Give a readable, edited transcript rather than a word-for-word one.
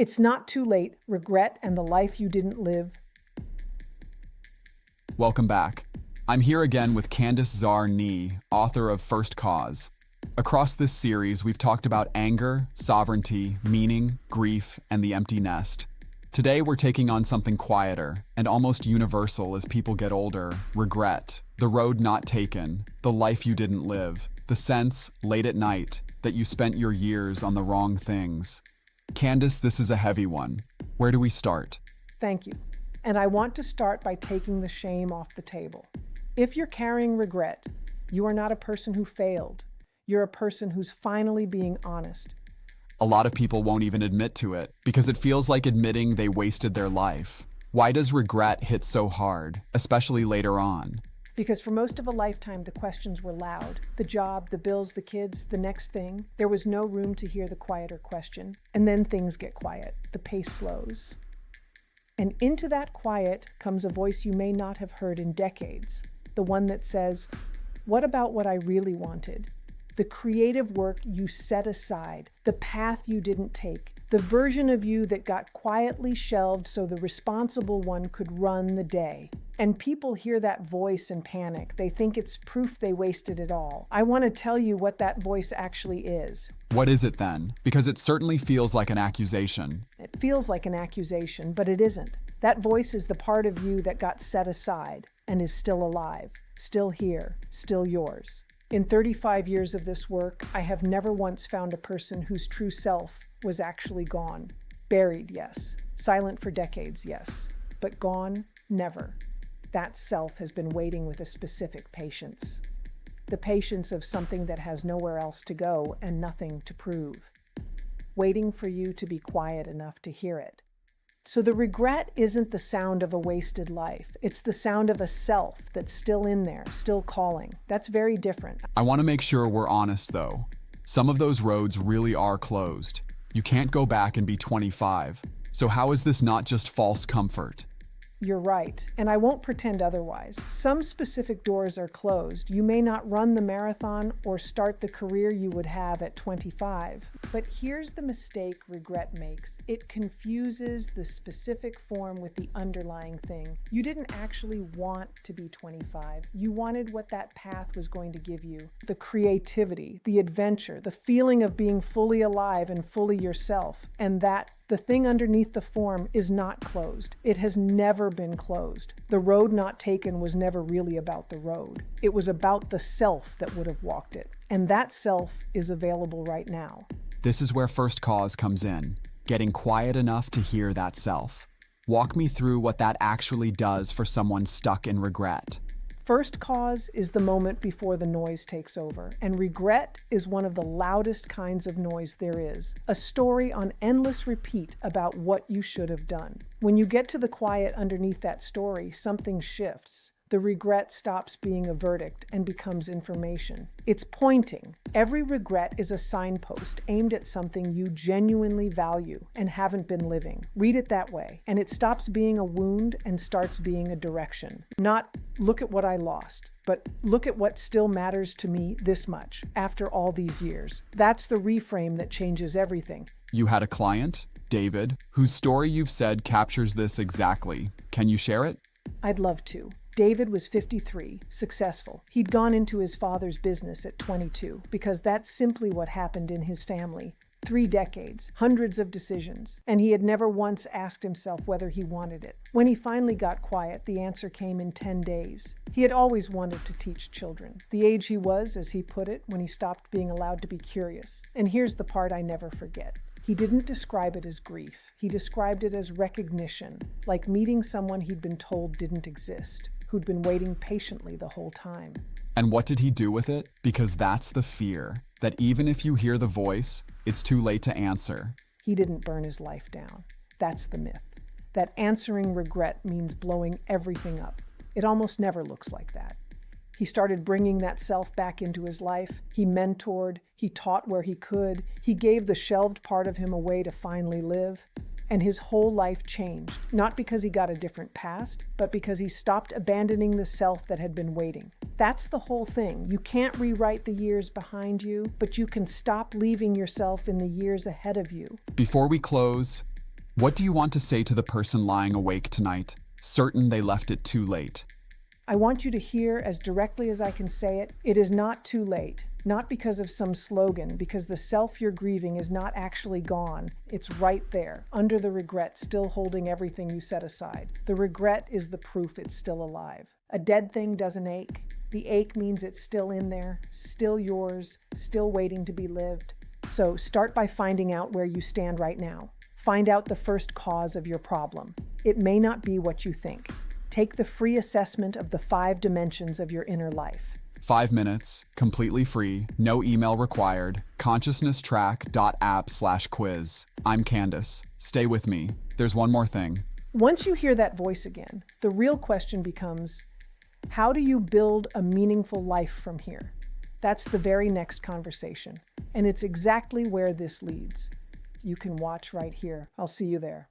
It's not too late. Regret and the life you didn't live. Welcome back. I'm here again with Candace Czarny, author of First Cause. Across this series, we've talked about anger, sovereignty, meaning, grief, and the empty nest. Today, we're taking on something quieter and almost universal as people get older: regret, the road not taken, the life you didn't live, the sense, late at night, that you spent your years on the wrong things. Candace, this is a heavy one. Where do we start? Thank you. And I want to start by taking the shame off the table. If you're carrying regret, you are not a person who failed. You're a person who's finally being honest. A lot of people won't even admit to it because it feels like admitting they wasted their life. Why does regret hit so hard, especially later on? Because for most of a lifetime, the questions were loud. The job, the bills, the kids, the next thing. There was no room to hear the quieter question. And then things get quiet. The pace slows. And into that quiet comes a voice you may not have heard in decades. The one that says, "What about what I really wanted? The creative work you set aside, the path you didn't take, the version of you that got quietly shelved so the responsible one could run the day." And people hear that voice and panic. They think it's proof they wasted it all. I want to tell you what that voice actually is. What is it then? Because it certainly feels like an accusation. It feels like an accusation, but it isn't. That voice is the part of you that got set aside and is still alive, still here, still yours. In 35 years of this work, I have never once found a person whose true self was actually gone. Buried, yes. Silent for decades, yes. But gone, never. That self has been waiting with a specific patience. The patience of something that has nowhere else to go and nothing to prove. Waiting for you to be quiet enough to hear it. So the regret isn't the sound of a wasted life. It's the sound of a self that's still in there, still calling. That's very different. I want to make sure we're honest, though. Some of those roads really are closed. You can't go back and be 25. So how is this not just false comfort? You're right, and I won't pretend otherwise. Some specific doors are closed. You may not run the marathon or start the career you would have at 25. But here's the mistake regret makes. It confuses the specific form with the underlying thing. You didn't actually want to be 25. You wanted what that path was going to give you. The creativity, the adventure, the feeling of being fully alive and fully yourself. And that the thing underneath the form is not closed. It has never been closed. The road not taken was never really about the road. It was about the self that would have walked it. And that self is available right now. This is where First Cause comes in, getting quiet enough to hear that self. Walk me through what that actually does for someone stuck in regret. First cause is the moment before the noise takes over, and regret is one of the loudest kinds of noise there is. A story on endless repeat about what you should have done. When you get to the quiet underneath that story, something shifts. The regret stops being a verdict and becomes information. It's pointing. Every regret is a signpost aimed at something you genuinely value and haven't been living. Read it that way, and it stops being a wound and starts being a direction. Not, look at what I lost, but look at what still matters to me this much after all these years. That's the reframe that changes everything. You had a client, David, whose story you've said captures this exactly. Can you share it? I'd love to. David was 53, successful. He'd gone into his father's business at 22 because that's simply what happened in his family. 3 decades, hundreds of decisions, and he had never once asked himself whether he wanted it. When he finally got quiet, the answer came in 10 days. He had always wanted to teach children. The age he was, as he put it, when he stopped being allowed to be curious. And here's the part I never forget. He didn't describe it as grief. He described it as recognition, like meeting someone he'd been told didn't exist, who'd been waiting patiently the whole time. And what did he do with it? Because that's the fear, that even if you hear the voice, it's too late to answer. He didn't burn his life down. That's the myth. That answering regret means blowing everything up. It almost never looks like that. He started bringing that self back into his life. He mentored, he taught where he could, he gave the shelved part of him a way to finally live. And his whole life changed, not because he got a different past, but because he stopped abandoning the self that had been waiting. That's the whole thing. You can't rewrite the years behind you, but you can stop leaving yourself in the years ahead of you. Before we close, What do you want to say to the person lying awake tonight, certain they left it too late? I want you to hear as directly as I can say it, it is not too late. Not because of some slogan, because the self you're grieving is not actually gone. It's right there, under the regret, still holding everything you set aside. The regret is the proof it's still alive. A dead thing doesn't ache. The ache means it's still in there, still yours, still waiting to be lived. So start by finding out where you stand right now. Find out the first cause of your problem. It may not be what you think. Take the free assessment of the 5 dimensions of your inner life. 5 minutes, completely free, no email required, consciousnesstrack.app/quiz. I'm Candace. Stay with me. There's one more thing. Once you hear that voice again, the real question becomes, how do you build a meaningful life from here? That's the very next conversation. And it's exactly where this leads. You can watch right here. I'll see you there.